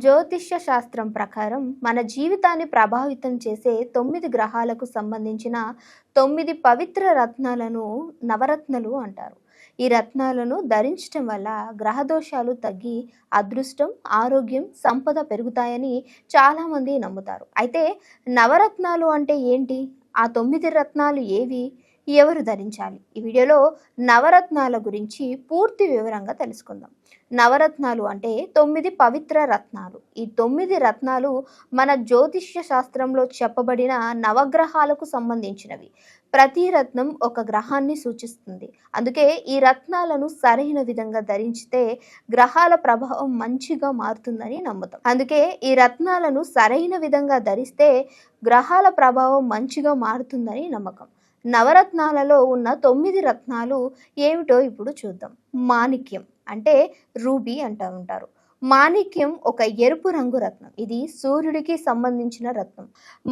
జ్యోతిష్య శాస్త్రం ప్రకారం మన జీవితాన్ని ప్రభావితం చేసే 9 గ్రహాలకు సంబంధించిన 9 పవిత్ర రత్నాలను నవరత్నాలు అంటారు. ఈ రత్నాలను ధరించటం వల్ల గ్రహదోషాలు తగ్గి అదృష్టం, ఆరోగ్యం, సంపద పెరుగుతాయని చాలామంది నమ్ముతారు. అయితే నవరత్నాలు అంటే ఏంటి? ఆ 9 రత్నాలు ఏవి? ఎవరు ధరించాలి? ఈ వీడియోలో నవరత్నాల గురించి పూర్తి వివరంగా తెలుసుకుందాం. నవరత్నాలు అంటే 9 పవిత్ర రత్నాలు. ఈ 9 రత్నాలు మన జ్యోతిష్య శాస్త్రంలో చెప్పబడిన నవగ్రహాలకు సంబంధించినవి. ప్రతి రత్నం ఒక గ్రహాన్ని సూచిస్తుంది. అందుకే ఈ రత్నాలను సరైన విధంగా ధరించితే గ్రహాల ప్రభావం మంచిగా మారుతుందని నమ్ముతాం. అందుకే ఈ రత్నాలను సరైన విధంగా ధరిస్తే గ్రహాల ప్రభావం మంచిగా మారుతుందని నమ్మకం. నవరత్నాలలో ఉన్న 9 రత్నాలు ఏమిటో ఇప్పుడు చూద్దాం. మాణిక్యం అంటే రూబీ అంటూ ఉంటారు. మాణిక్యం ఒక ఎరుపు రంగు రత్నం. ఇది సూర్యుడికి సంబంధించిన రత్నం.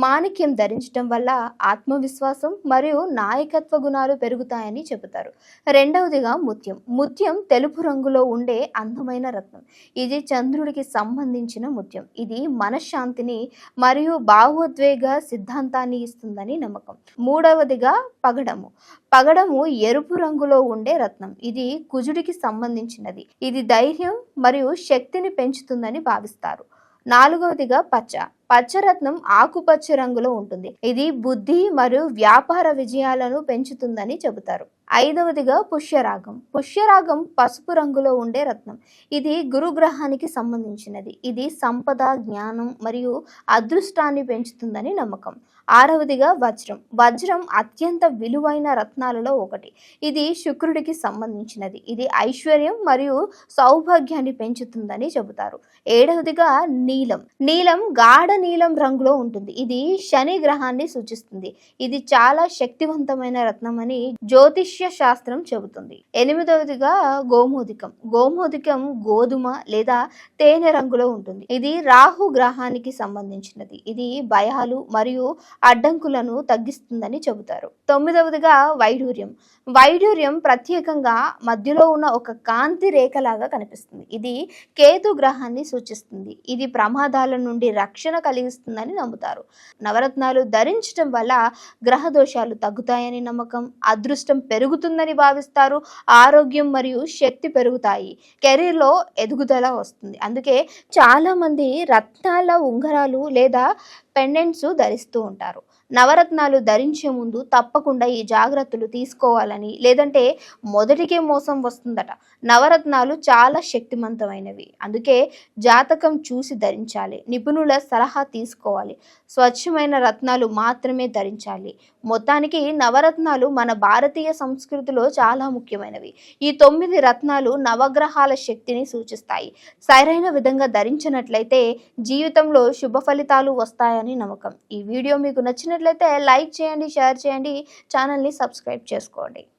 మాణిక్యం ధరించడం వల్ల ఆత్మవిశ్వాసం మరియు నాయకత్వ గుణాలు పెరుగుతాయని చెబుతారు. రెండవదిగా ముత్యం. ముత్యం తెలుపు రంగులో ఉండే అందమైన రత్నం. ఇది చంద్రుడికి సంబంధించిన ముత్యం. ఇది మనశ్శాంతిని మరియు భావోద్వేగ సిద్ధాంతాన్ని ఇస్తుందని నమ్మకం. మూడవదిగా పగడము. పగడము ఎరుపు రంగులో ఉండే రత్నం. ఇది కుజుడికి సంబంధించినది. ఇది ధైర్యం మరియు శక్తిని పెంచుతుందని భావిస్తారు. నాలుగవదిగా పచ్చ. పచ్చరత్నం ఆకుపచ్చ రంగులో ఉంటుంది. ఇది బుద్ధి మరియు వ్యాపార విజయాలను పెంచుతుందని చెబుతారు. ఐదవదిగా పుష్యరాగం. పుష్యరాగం పసుపు రంగులో ఉండే రత్నం. ఇది గురుగ్రహానికి సంబంధించినది. ఇది సంపద, జ్ఞానం మరియు అదృష్టాన్ని పెంచుతుందని నమ్మకం. ఆరవదిగా వజ్రం. వజ్రం అత్యంత విలువైన రత్నాలలో ఒకటి. ఇది శుక్రుడికి సంబంధించినది. ఇది ఐశ్వర్యం మరియు సౌభాగ్యాన్ని పెంచుతుందని చెబుతారు. ఏడవదిగా నీలం. నీలం గాఢ నీలం రంగులో ఉంటుంది. ఇది శని గ్రహాన్ని సూచిస్తుంది. ఇది చాలా శక్తివంతమైన రత్నం అని జ్యోతిష్య శాస్త్రం చెబుతుంది. ఎనిమిదవదిగా గోమోదికం. గోమోదికం గోధుమ లేదా తేనె రంగులో ఉంటుంది. ఇది రాహు గ్రహానికి సంబంధించినది. ఇది భయాలు మరియు అడ్డంకులను తగ్గిస్తుందని చెబుతారు. తొమ్మిదవదిగా వైఢూర్యం. వైఢూర్యం ప్రత్యేకంగా మధ్యలో ఉన్న ఒక కాంతి రేఖలాగా కనిపిస్తుంది. ఇది కేతు గ్రహాన్ని సూచిస్తుంది. ఇది ప్రమాదాల నుండి రక్షణ కలిగిస్తుందని నమ్ముతారు. నవరత్నాలు ధరించడం వల్ల గ్రహ దోషాలు తగ్గుతాయని నమ్మకం. అదృష్టం పెరుగుతుందని భావిస్తారు. ఆరోగ్యం మరియు శక్తి పెరుగుతాయి. కెరీర్లో ఎదుగుదల వస్తుంది. అందుకే చాలా మంది రత్నాల ఉంగరాలు లేదా పెండెంట్స్ ధరిస్తూ ఉంటారు. నవరత్నాలు ధరించే ముందు తప్పకుండా ఈ జాగ్రత్తలు తీసుకోవాలని, లేదంటే మొదటికే మోసం వస్తుందట. నవరత్నాలు చాలా శక్తివంతమైనవి. అందుకే జాతకం చూసి ధరించాలి. నిపుణుల సలహా తీసుకోవాలి. స్వచ్ఛమైన రత్నాలు మాత్రమే ధరించాలి. మొత్తానికి నవరత్నాలు మన భారతీయ సంస్కృతిలో చాలా ముఖ్యమైనవి. ఈ 9 రత్నాలు నవగ్రహాల శక్తిని సూచిస్తాయి. సరైన విధంగా ధరించినట్లయితే జీవితంలో శుభ ఫలితాలు వస్తాయని నమ్మకం. ఈ వీడియో మీకు నచ్చినట్లయితే లైక్ చేయండి, షేర్ చేయండి, ఛానల్ని సబ్స్క్రైబ్ చేసుకోండి.